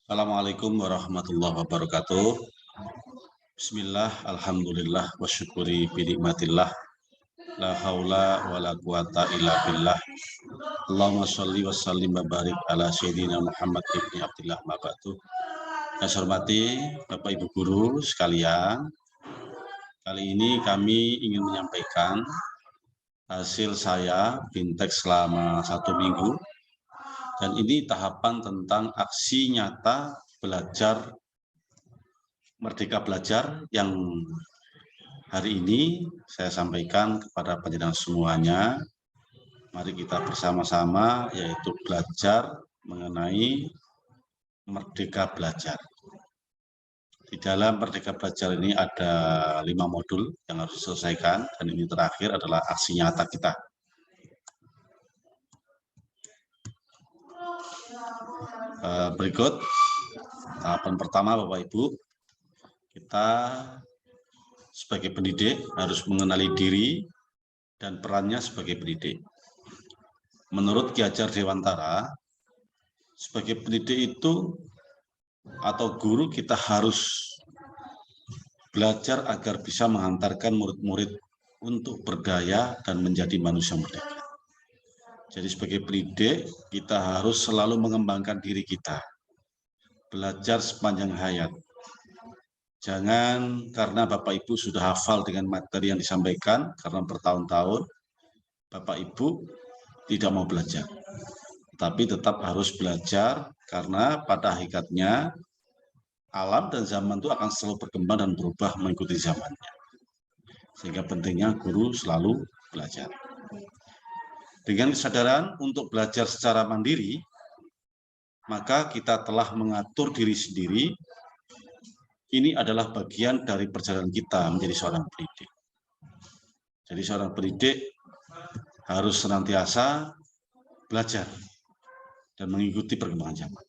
Assalamualaikum warahmatullahi wabarakatuh. Bismillah, alhamdulillah, wa syukuri binikmatillah, la haula wa la quwata illa billah. Allahumma sholli wa sallim wa barik ala sayyidina Muhammad ibni Abdillah mabatu. Yang saya hormati Bapak Ibu Guru sekalian, kali ini kami ingin menyampaikan hasil saya Bintek selama 1 minggu. Dan ini tahapan tentang aksi nyata belajar Merdeka Belajar yang hari ini saya sampaikan kepada penjenengan semuanya. Mari kita bersama-sama yaitu belajar mengenai Merdeka Belajar. Di dalam Merdeka Belajar ini ada 5 modul yang harus diselesaikan dan ini terakhir adalah aksi nyata kita. Berikut tahapan pertama Bapak Ibu, kita sebagai pendidik harus mengenali diri dan perannya sebagai pendidik. Menurut Ki Hajar Dewantara, sebagai pendidik itu atau guru kita harus belajar agar bisa menghantarkan murid-murid untuk berdaya dan menjadi manusia merdeka. Jadi sebagai pendidik, kita harus selalu mengembangkan diri kita, belajar sepanjang hayat. Jangan karena Bapak Ibu sudah hafal dengan materi yang disampaikan, karena bertahun-tahun Bapak Ibu tidak mau belajar. Tapi tetap harus belajar, karena pada hakikatnya alam dan zaman itu akan selalu berkembang dan berubah mengikuti zamannya. Sehingga pentingnya guru selalu belajar. Dengan kesadaran untuk belajar secara mandiri, maka kita telah mengatur diri sendiri. Ini adalah bagian dari perjalanan kita menjadi seorang pendidik. Jadi seorang pendidik harus senantiasa belajar dan mengikuti perkembangan zaman.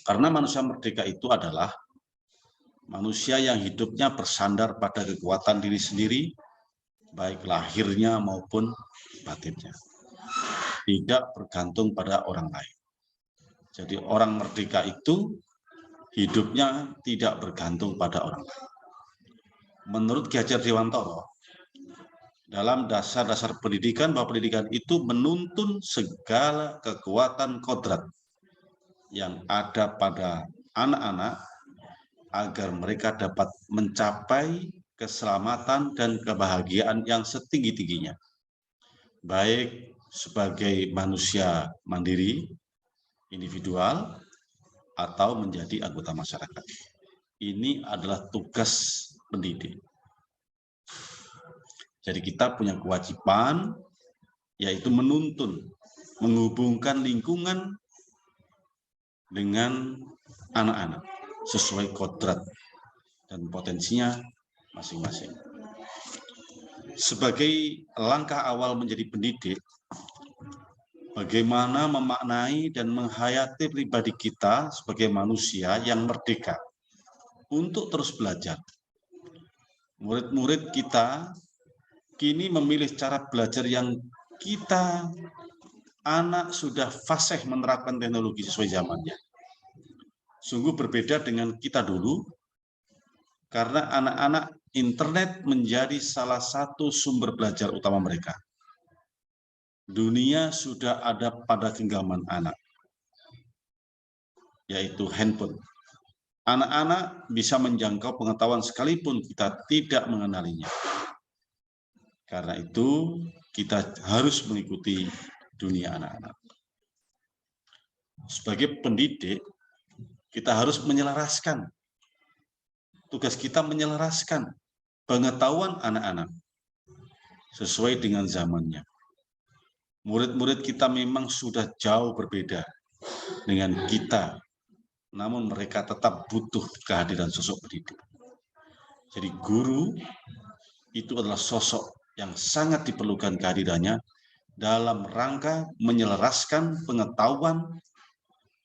Karena manusia merdeka itu adalah manusia yang hidupnya bersandar pada kekuatan diri sendiri, baik lahirnya maupun batinnya. Tidak bergantung pada orang lain. Jadi orang merdeka itu hidupnya tidak bergantung pada orang lain. Menurut Ki Hajar Dewantara, dalam dasar-dasar pendidikan, bahwa pendidikan itu menuntun segala kekuatan kodrat yang ada pada anak-anak agar mereka dapat mencapai keselamatan dan kebahagiaan yang setinggi-tingginya. Baik sebagai manusia mandiri, individual, atau menjadi anggota masyarakat. Ini adalah tugas pendidik. Jadi kita punya kewajiban, yaitu menuntun, menghubungkan lingkungan dengan anak-anak sesuai kodrat dan potensinya masing-masing. Sebagai langkah awal menjadi pendidik, bagaimana memaknai dan menghayati pribadi kita sebagai manusia yang merdeka untuk terus belajar. Murid-murid kita kini memilih cara belajar yang kita anak sudah fasih menerapkan teknologi sesuai zamannya. Sungguh berbeda dengan kita dulu, karena anak-anak internet menjadi salah satu sumber belajar utama mereka. Dunia sudah ada pada genggaman anak, yaitu handphone. Anak-anak bisa menjangkau pengetahuan sekalipun kita tidak mengenalinya. Karena itu, kita harus mengikuti dunia anak-anak. Sebagai pendidik, kita harus menyelaraskan. Tugas kita menyelaraskan pengetahuan anak-anak sesuai dengan zamannya. Murid-murid kita memang sudah jauh berbeda dengan kita, namun mereka tetap butuh kehadiran sosok pendidik. Jadi guru itu adalah sosok yang sangat diperlukan kehadirannya dalam rangka menyelaraskan pengetahuan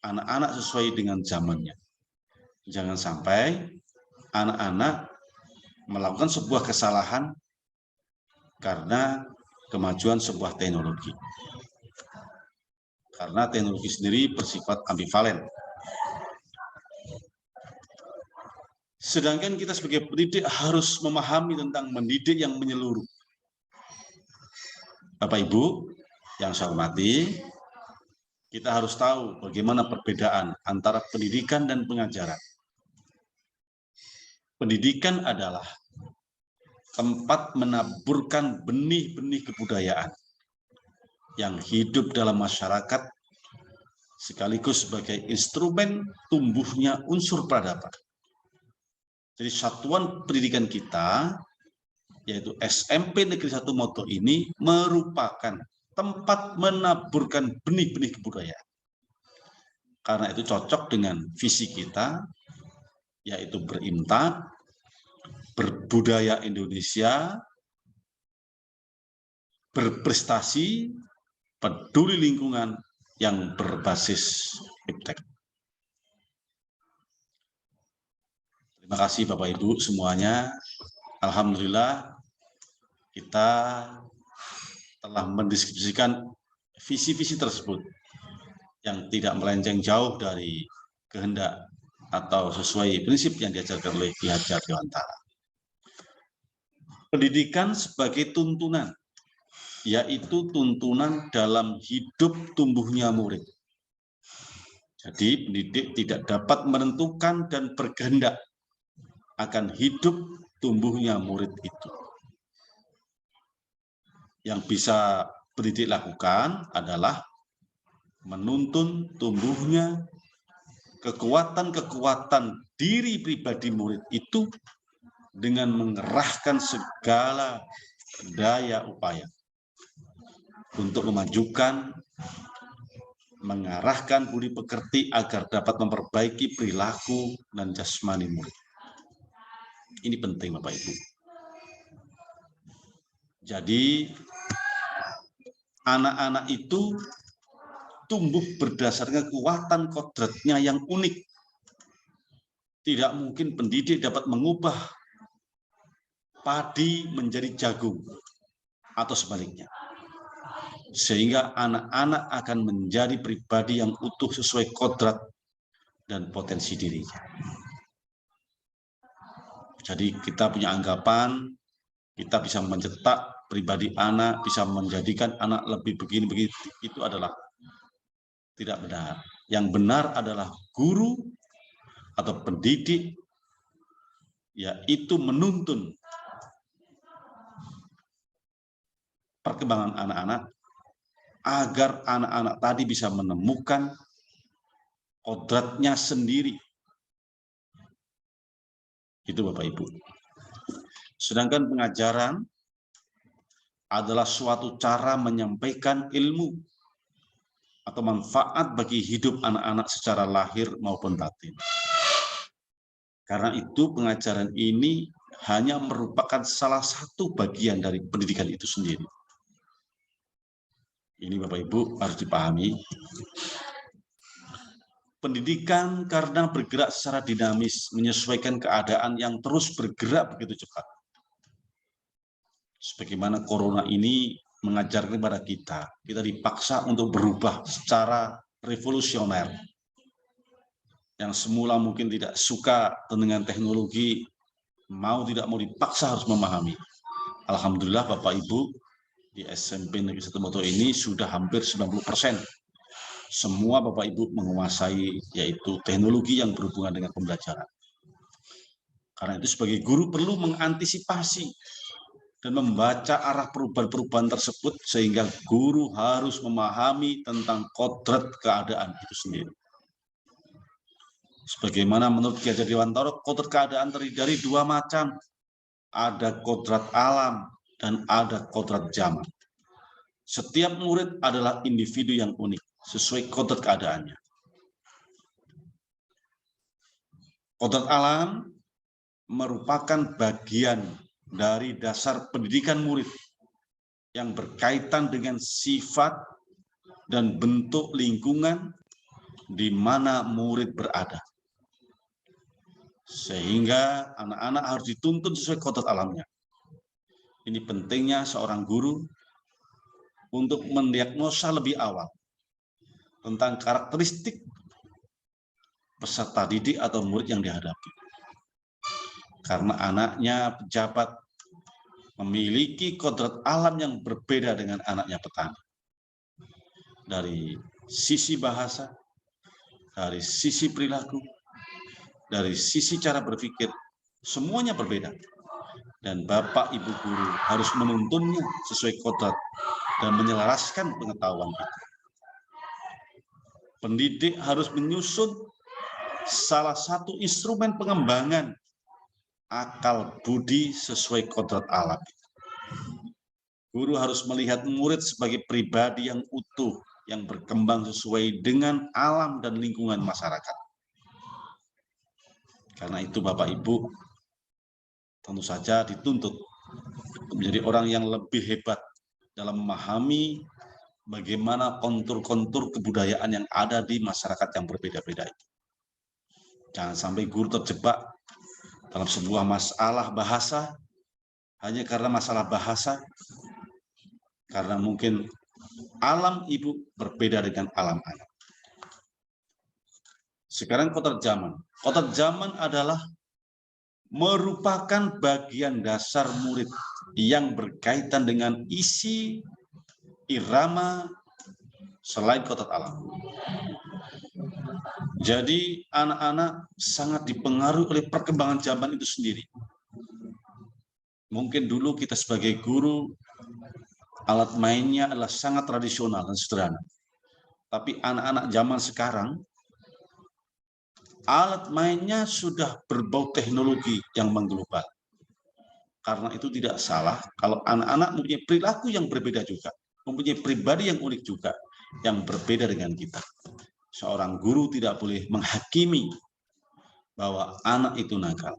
anak-anak sesuai dengan zamannya. Jangan sampai anak-anak melakukan sebuah kesalahan karena kemajuan sebuah teknologi. Karena teknologi sendiri bersifat ambivalen. Sedangkan kita sebagai pendidik harus memahami tentang mendidik yang menyeluruh. Bapak Ibu yang saya hormati, kita harus tahu bagaimana perbedaan antara pendidikan dan pengajaran. Pendidikan adalah tempat menaburkan benih-benih kebudayaan yang hidup dalam masyarakat sekaligus sebagai instrumen tumbuhnya unsur peradaban. Jadi satuan pendidikan kita, yaitu SMP Negeri 1 Modo ini, merupakan tempat menaburkan benih-benih kebudayaan. Karena itu cocok dengan visi kita, yaitu berimtak, berbudaya Indonesia, berprestasi, peduli lingkungan yang berbasis iptek. Terima kasih Bapak Ibu semuanya. Alhamdulillah kita telah mendiskusikan visi-visi tersebut yang tidak melenceng jauh dari kehendak atau sesuai prinsip yang diajarkan oleh Ki Hajar Dewantara. Pendidikan sebagai tuntunan, yaitu tuntunan dalam hidup tumbuhnya murid. Jadi pendidik tidak dapat menentukan dan berkehendak akan hidup tumbuhnya murid itu. Yang bisa pendidik lakukan adalah menuntun tumbuhnya kekuatan-kekuatan diri pribadi murid itu dengan mengerahkan segala daya upaya untuk memajukan, mengarahkan budi pekerti agar dapat memperbaiki perilaku dan jasmani murid. Ini penting Bapak Ibu. Jadi anak-anak itu tumbuh berdasarkan kekuatan kodratnya yang unik. Tidak mungkin pendidik dapat mengubah padi menjadi jagung atau sebaliknya. Sehingga anak-anak akan menjadi pribadi yang utuh sesuai kodrat dan potensi dirinya. Jadi kita punya anggapan, kita bisa mencetak pribadi anak, bisa menjadikan anak lebih begini-begini, itu adalah tidak benar. Yang benar adalah guru atau pendidik, yaitu menuntun perkembangan anak-anak agar anak-anak tadi bisa menemukan kodratnya sendiri. Itu Bapak Ibu. Sedangkan pengajaran adalah suatu cara menyampaikan ilmu atau manfaat bagi hidup anak-anak secara lahir maupun batin. Karena itu pengajaran ini hanya merupakan salah satu bagian dari pendidikan itu sendiri. Ini Bapak Ibu harus dipahami. Pendidikan karena bergerak secara dinamis, menyesuaikan keadaan yang terus bergerak begitu cepat. Sebagaimana corona ini mengajarkan kepada kita dipaksa untuk berubah secara revolusioner. Yang semula mungkin tidak suka dengan teknologi, mau tidak mau dipaksa harus memahami. Alhamdulillah Bapak Ibu, di SMP Negeri 1 Modo ini sudah hampir 90%. Semua Bapak Ibu menguasai yaitu teknologi yang berhubungan dengan pembelajaran. Karena itu sebagai guru perlu mengantisipasi dan membaca arah perubahan-perubahan tersebut sehingga guru harus memahami tentang kodrat keadaan itu sendiri. Sebagaimana menurut Ki Hajar Dewantara, kodrat keadaan terdiri dari dua macam. Ada kodrat alam dan ada kodrat zaman. Setiap murid adalah individu yang unik sesuai kodrat keadaannya. Kodrat alam merupakan bagian dari dasar pendidikan murid yang berkaitan dengan sifat dan bentuk lingkungan di mana murid berada. Sehingga anak-anak harus dituntun sesuai kodrat alamnya. Ini pentingnya seorang guru untuk mendiagnosa lebih awal tentang karakteristik peserta didik atau murid yang dihadapi. karena anaknya pejabat memiliki kodrat alam yang berbeda dengan anaknya petani. Dari sisi bahasa, dari sisi perilaku, dari sisi cara berpikir, semuanya berbeda. Dan Bapak Ibu guru harus menuntunnya sesuai kodrat dan menyelaraskan pengetahuan itu. Pendidik harus menyusun salah satu instrumen pengembangan akal budi sesuai kodrat alam. Guru harus melihat murid sebagai pribadi yang utuh, yang berkembang sesuai dengan alam dan lingkungan masyarakat. Karena itu Bapak Ibu tentu saja dituntut menjadi orang yang lebih hebat dalam memahami bagaimana kontur-kontur kebudayaan yang ada di masyarakat yang berbeda-beda itu. Jangan sampai guru terjebak dalam sebuah masalah bahasa hanya karena masalah bahasa, karena mungkin alam ibu berbeda dengan alam anak. Sekarang kodrat zaman. Kodrat zaman adalah merupakan bagian dasar murid yang berkaitan dengan isi irama selain kodrat alam. Jadi anak-anak sangat dipengaruhi oleh perkembangan zaman itu sendiri. Mungkin dulu kita sebagai guru, alat mainnya adalah sangat tradisional dan sederhana. Tapi anak-anak zaman sekarang, alat mainnya sudah berbau teknologi yang mengglobal. Karena itu tidak salah kalau anak-anak mempunyai perilaku yang berbeda juga, mempunyai pribadi yang unik juga, yang berbeda dengan kita. Seorang guru tidak boleh menghakimi bahwa anak itu nakal.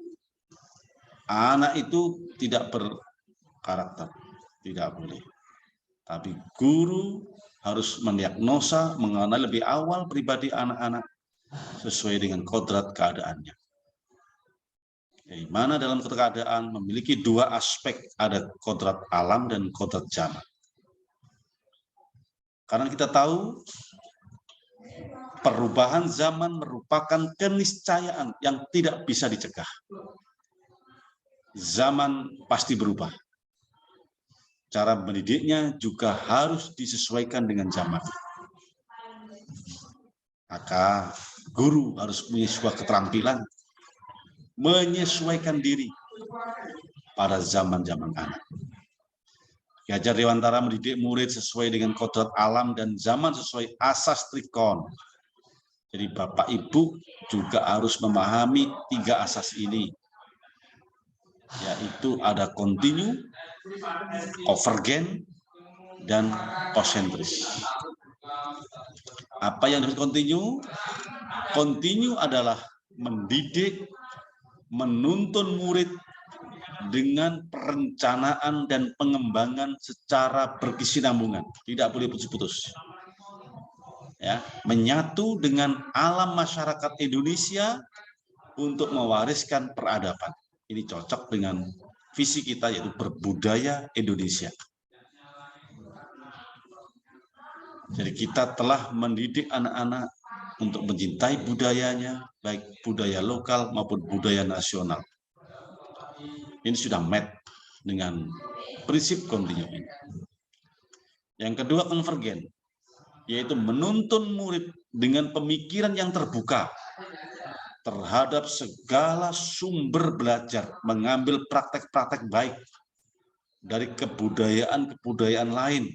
Anak itu tidak berkarakter, tidak boleh. Tapi guru harus mendiagnosa, mengenal lebih awal pribadi anak-anak sesuai dengan kodrat keadaannya. Di mana dalam keadaan memiliki dua aspek, ada kodrat alam dan kodrat zaman. Karena kita tahu perubahan zaman merupakan keniscayaan yang tidak bisa dicegah. Zaman pasti berubah. Cara mendidiknya juga harus disesuaikan dengan zaman. Maka guru harus punya sebuah keterampilan menyesuaikan diri pada zaman-zaman anak. Ki Hajar Dewantara mendidik murid sesuai dengan kodrat alam dan zaman sesuai asas trikon. Jadi Bapak Ibu juga harus memahami tiga asas ini, yaitu ada kontinu, konvergen, dan konsentris. Apa yang disebut kontinu? Kontinu adalah mendidik, menuntun murid dengan perencanaan dan pengembangan secara berkesinambungan, tidak boleh putus-putus. Ya, menyatu dengan alam masyarakat Indonesia untuk mewariskan peradaban. Ini cocok dengan visi kita, yaitu berbudaya Indonesia. Jadi kita telah mendidik anak-anak untuk mencintai budayanya, baik budaya lokal maupun budaya nasional. Ini sudah match dengan prinsip kontinu ini. Yang kedua, konvergen, yaitu menuntun murid dengan pemikiran yang terbuka terhadap segala sumber belajar, mengambil praktek-praktek baik dari kebudayaan-kebudayaan lain.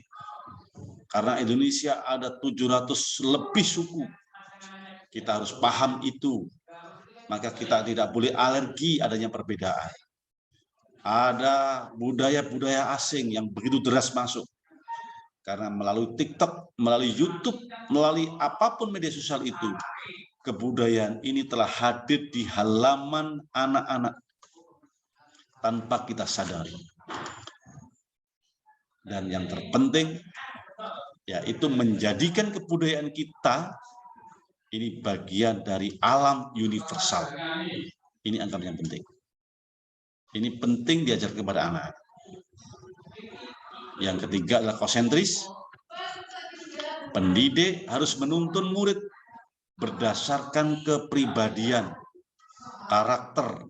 Karena Indonesia ada 700 lebih suku. Kita harus paham itu. Maka kita tidak boleh alergi adanya perbedaan. Ada budaya-budaya asing yang begitu deras masuk. Karena melalui TikTok, melalui YouTube, melalui apapun media sosial itu, kebudayaan ini telah hadir di halaman anak-anak tanpa kita sadari. Dan yang terpenting, yaitu menjadikan kebudayaan kita ini bagian dari alam universal. Ini anggapan yang penting. Ini penting diajar kepada anak. Yang ketiga adalah konsentris. Pendidik harus menuntun murid berdasarkan kepribadian, karakter,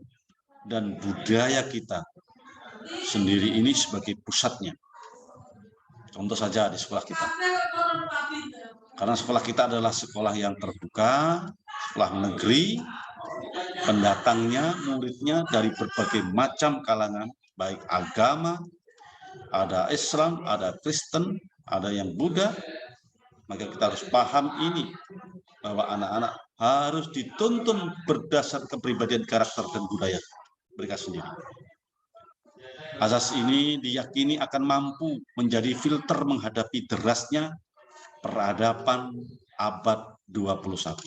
dan budaya kita sendiri ini sebagai pusatnya. Contoh saja di sekolah kita. Karena sekolah kita adalah sekolah yang terbuka, sekolah negeri, pendatangnya, muridnya dari berbagai macam kalangan, baik agama, ada Islam, ada Kristen, ada yang Buddha. Maka kita harus paham ini, bahwa anak-anak harus dituntun berdasar kepribadian, karakter, dan budaya mereka sendiri. Asas ini diyakini akan mampu menjadi filter menghadapi derasnya peradaban abad 21.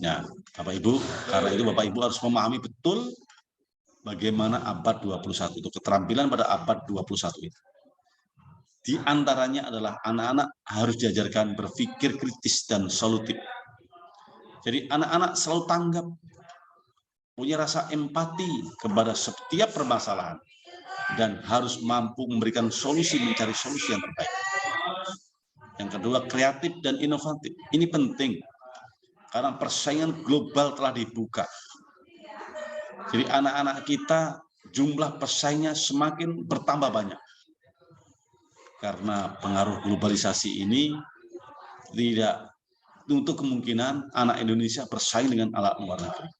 Ya, Bapak Ibu, karena itu Bapak Ibu harus memahami betul bagaimana abad 21 itu, keterampilan pada abad 21 itu. Di antaranya adalah anak-anak harus diajarkan berpikir kritis dan solutif. Jadi anak-anak selalu tanggap, punya rasa empati kepada setiap permasalahan, dan harus mampu memberikan solusi, mencari solusi yang terbaik. Yang kedua, kreatif dan inovatif. Ini penting, karena persaingan global telah dibuka. Jadi anak-anak kita jumlah pesaingnya semakin bertambah banyak. Karena pengaruh globalisasi ini tidak untuk kemungkinan anak Indonesia bersaing dengan anak luar negeri.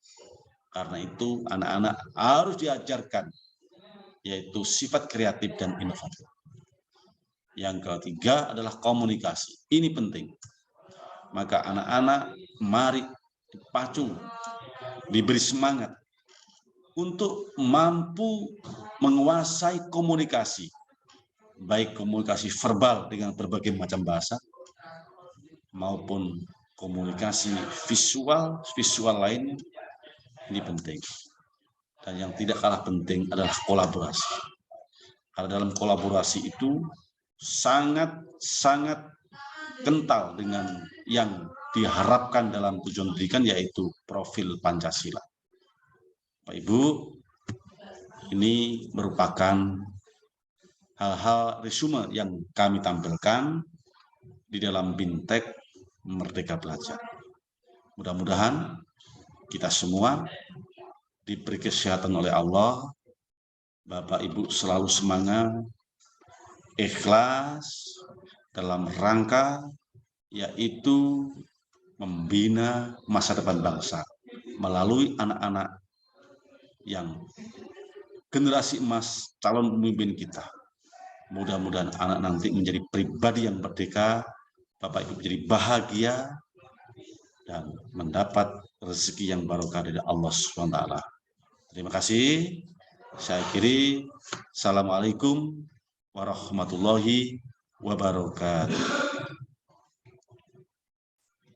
Karena itu anak-anak harus diajarkan yaitu sifat kreatif dan inovatif. Yang ketiga adalah komunikasi. Ini penting. Maka anak-anak mari dipacu, diberi semangat untuk mampu menguasai komunikasi, baik komunikasi verbal dengan berbagai macam bahasa, maupun komunikasi visual lainnya. Ini penting. Dan yang tidak kalah penting adalah kolaborasi. Karena dalam kolaborasi itu sangat kental dengan yang diharapkan dalam tujuan pendidikan, yaitu profil Pancasila. Pak Ibu, ini merupakan hal-hal resume yang kami tampilkan di dalam Bintek Merdeka Belajar. Mudah-mudahan kita semua diberi kesehatan oleh Allah, Bapak Ibu selalu semangat, ikhlas dalam rangka yaitu membina masa depan bangsa melalui anak-anak yang generasi emas, calon pemimpin kita. Mudah-mudahan anak nanti menjadi pribadi yang merdeka, Bapak Ibu menjadi bahagia, dan mendapat rezeki yang barokah dari Allah SWT. Terima kasih. Saya akhiri. Assalamualaikum warahmatullahi wabarakatuh.